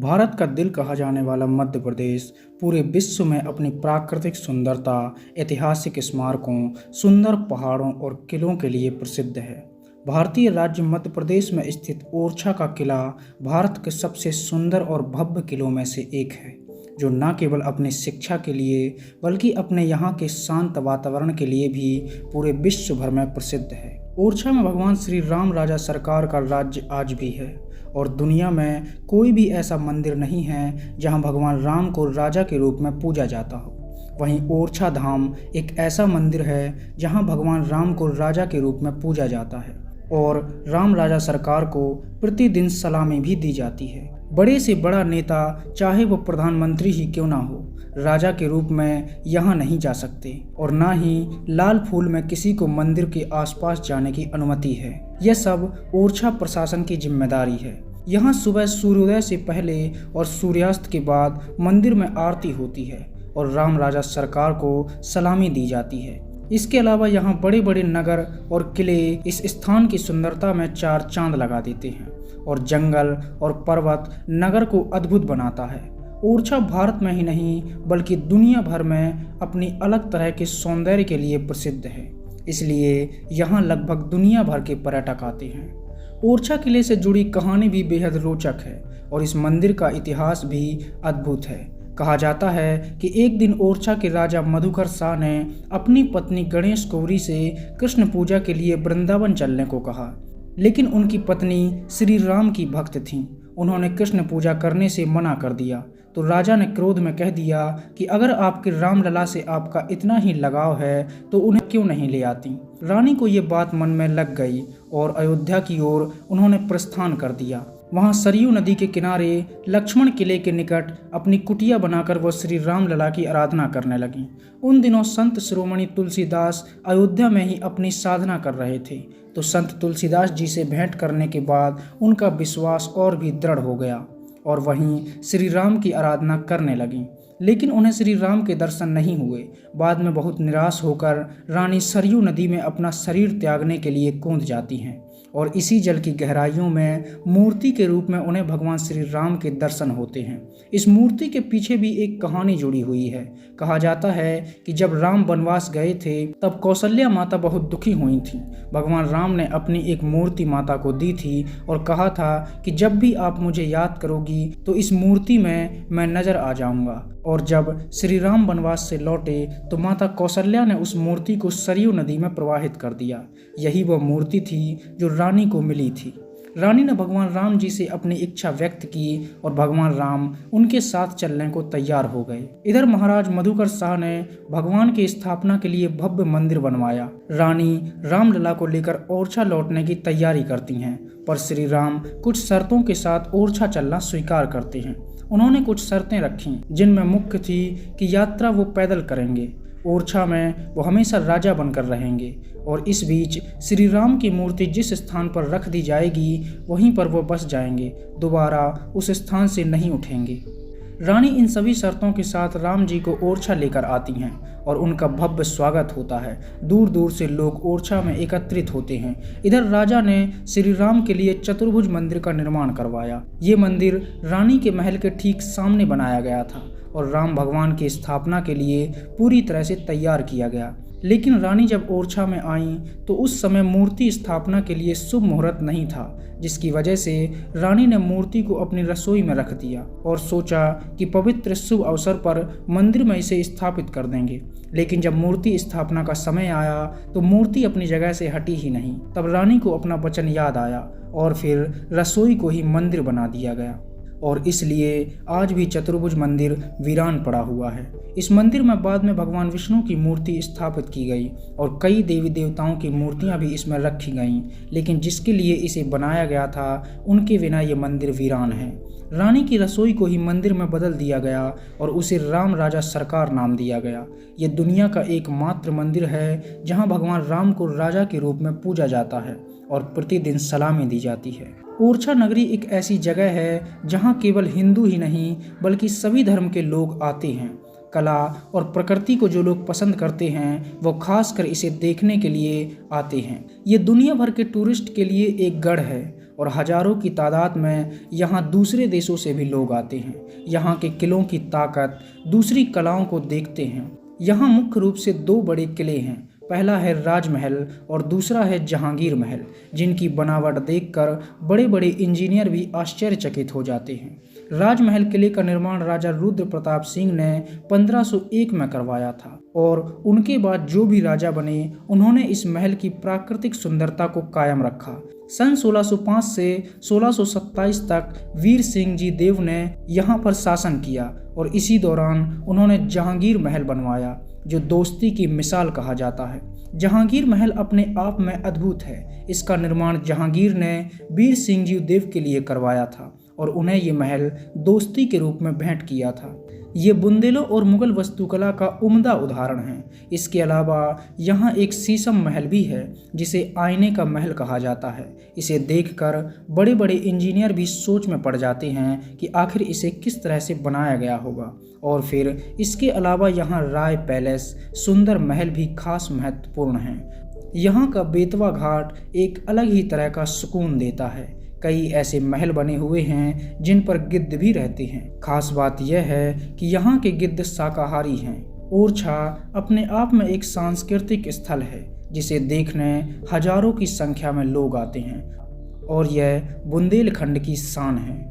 भारत का दिल कहा जाने वाला मध्य प्रदेश पूरे विश्व में अपनी प्राकृतिक सुंदरता, ऐतिहासिक स्मारकों, सुंदर पहाड़ों और किलों के लिए प्रसिद्ध है। भारतीय राज्य मध्य प्रदेश में स्थित ओरछा का किला भारत के सबसे सुंदर और भव्य किलों में से एक है, जो न केवल अपनी शिक्षा के लिए बल्कि अपने यहाँ के शांत वातावरण के लिए भी पूरे विश्व भर में प्रसिद्ध है। ओरछा में भगवान श्री राम राजा सरकार का राज्य आज भी है और दुनिया में कोई भी ऐसा मंदिर नहीं है जहां भगवान राम को राजा के रूप में पूजा जाता हो। वहीं ओरछा धाम एक ऐसा मंदिर है जहां भगवान राम को राजा के रूप में पूजा जाता है और राम राजा सरकार को प्रतिदिन सलामी भी दी जाती है। बड़े से बड़ा नेता, चाहे वो प्रधानमंत्री ही क्यों ना हो, राजा के रूप में यहाँ नहीं जा सकते और ना ही लाल फूल में किसी को मंदिर के आसपास जाने की अनुमति है। यह सब ओरछा प्रशासन की जिम्मेदारी है। यहाँ सुबह सूर्योदय से पहले और सूर्यास्त के बाद मंदिर में आरती होती है और राम राजा सरकार को सलामी दी जाती है। इसके अलावा यहाँ बड़े बड़े नगर और किले इस स्थान की सुंदरता में चार चांद लगा देते हैं और जंगल और पर्वत नगर को अद्भुत बनाता है। ओरछा भारत में ही नहीं बल्कि दुनिया भर में अपनी अलग तरह के सौंदर्य के लिए प्रसिद्ध है, इसलिए यहाँ लगभग दुनिया भर के पर्यटक आते हैं। ओरछा किले से जुड़ी कहानी भी बेहद रोचक है और इस मंदिर का इतिहास भी अद्भुत है। कहा जाता है कि एक दिन ओरछा के राजा मधुकर शाह ने अपनी पत्नी गणेश कौरी से कृष्ण पूजा के लिए वृंदावन चलने को कहा, लेकिन उनकी पत्नी श्री राम की भक्त थीं। उन्होंने कृष्ण पूजा करने से मना कर दिया तो राजा ने क्रोध में कह दिया कि अगर आपके रामलला से आपका इतना ही लगाव है तो उन्हें क्यों नहीं ले आती। रानी को ये बात मन में लग गई और अयोध्या की ओर उन्होंने प्रस्थान कर दिया। वहाँ सरयू नदी के किनारे लक्ष्मण किले के निकट अपनी कुटिया बनाकर वह श्री रामलला की आराधना करने लगी। उन दिनों संत शिरोमणि तुलसीदास अयोध्या में ही अपनी साधना कर रहे थे, तो संत तुलसीदास जी से भेंट करने के बाद उनका विश्वास और भी दृढ़ हो गया और वहीं श्री राम की आराधना करने लगी। लेकिन उन्हें श्री राम के दर्शन नहीं हुए। बाद में बहुत निराश होकर रानी सरयू नदी में अपना शरीर त्यागने के लिए कूद जाती हैं और इसी जल की गहराइयों में मूर्ति के रूप में उन्हें भगवान श्री राम के दर्शन होते हैं। इस मूर्ति के पीछे भी एक कहानी जुड़ी हुई है। कहा जाता है कि जब राम वनवास गए थे तब कौशल्या माता बहुत दुखी हुई थी। भगवान राम ने अपनी एक मूर्ति माता को दी थी और कहा था कि जब भी आप मुझे याद करोगी तो इस मूर्ति में मैं नजर आ जाऊंगा। और जब श्री राम वनवास से लौटे तो माता कौशल्या ने उस मूर्ति को सरयू नदी में प्रवाहित कर दिया। यही वह मूर्ति थी जो रानी को मिली थी। रानी ने भगवान राम जी से अपनी इच्छा व्यक्त की और भगवान राम उनके साथ चलने को तैयार हो गए। इधर महाराज मधुकर शाह ने भगवान की स्थापना के लिए भव्य मंदिर बनवाया। रानी रामलला को लेकर ओरछा लौटने की तैयारी करती हैं, पर श्री राम कुछ शर्तों के साथ ओरछा चलना स्वीकार करते हैं। उन्होंने कुछ शर्तें रखीं, जिनमें मुख्य थी कि यात्रा वो पैदल करेंगे, ओरछा में वो हमेशा राजा बनकर रहेंगे और इस बीच श्री राम की मूर्ति जिस स्थान पर रख दी जाएगी वहीं पर वो बस जाएंगे, दोबारा उस स्थान से नहीं उठेंगे। रानी इन सभी शर्तों के साथ राम जी को ओरछा लेकर आती हैं और उनका भव्य स्वागत होता है। दूर दूर से लोग ओरछा में एकत्रित होते हैं। इधर राजा ने श्री राम के लिए चतुर्भुज मंदिर का निर्माण करवाया। ये मंदिर रानी के महल के ठीक सामने बनाया गया था और राम भगवान की स्थापना के लिए पूरी तरह से तैयार किया गया। लेकिन रानी जब ओरछा में आईं तो उस समय मूर्ति स्थापना के लिए शुभ मुहूर्त नहीं था, जिसकी वजह से रानी ने मूर्ति को अपनी रसोई में रख दिया और सोचा कि पवित्र शुभ अवसर पर मंदिर में इसे स्थापित कर देंगे। लेकिन जब मूर्ति स्थापना का समय आया तो मूर्ति अपनी जगह से हटी ही नहीं। तब रानी को अपना वचन याद आया और फिर रसोई को ही मंदिर बना दिया गया और इसलिए आज भी चतुर्भुज मंदिर वीरान पड़ा हुआ है। इस मंदिर में बाद में भगवान विष्णु की मूर्ति स्थापित की गई और कई देवी देवताओं की मूर्तियां भी इसमें रखी गईं, लेकिन जिसके लिए इसे बनाया गया था उनके बिना ये मंदिर वीरान है। रानी की रसोई को ही मंदिर में बदल दिया गया और उसे राम राजा सरकार नाम दिया गया। ये दुनिया का एकमात्र मंदिर है जहाँ भगवान राम को राजा के रूप में पूजा जाता है और प्रतिदिन सलामी दी जाती है। ओरछा नगरी एक ऐसी जगह है जहाँ केवल हिंदू ही नहीं बल्कि सभी धर्म के लोग आते हैं। कला और प्रकृति को जो लोग पसंद करते हैं वो खासकर इसे देखने के लिए आते हैं। ये दुनिया भर के टूरिस्ट के लिए एक गढ़ है और हजारों की तादाद में यहाँ दूसरे देशों से भी लोग आते हैं। यहाँ के किलों की ताकत, दूसरी कलाओं को देखते हैं। यहाँ मुख्य रूप से दो बड़े किले हैं, पहला है राजमहल और दूसरा है जहांगीर महल, जिनकी बनावट देखकर बड़े बड़े इंजीनियर भी आश्चर्यचकित हो जाते हैं। राजमहल किले का निर्माण राजा रुद्र प्रताप सिंह ने 1501 में करवाया था और उनके बाद जो भी राजा बने उन्होंने इस महल की प्राकृतिक सुंदरता को कायम रखा। सन 1605 से 1627 तक वीर सिंह जी देव ने यहाँ पर शासन किया और इसी दौरान उन्होंने जहांगीर महल बनवाया, जो दोस्ती की मिसाल कहा जाता है। जहांगीर महल अपने आप में अद्भुत है। इसका निर्माण जहांगीर ने वीर सिंह जी देव के लिए करवाया था और उन्हें ये महल दोस्ती के रूप में भेंट किया था। ये बुंदेलों और मुगल वास्तुकला का उम्दा उदाहरण है। इसके अलावा यहाँ एक शीशम महल भी है, जिसे आईने का महल कहा जाता है। इसे देखकर बड़े बड़े इंजीनियर भी सोच में पड़ जाते हैं कि आखिर इसे किस तरह से बनाया गया होगा। और फिर इसके अलावा यहाँ राय पैलेस, सुंदर महल भी खास महत्वपूर्ण हैं। यहाँ का बेतवा घाट एक अलग ही तरह का सुकून देता है। कई ऐसे महल बने हुए हैं जिन पर गिद्ध भी रहते हैं। खास बात यह है कि यहाँ के गिद्ध शाकाहारी हैं। ओरछा अपने आप में एक सांस्कृतिक स्थल है, जिसे देखने हजारों की संख्या में लोग आते हैं और यह बुंदेलखंड की शान है।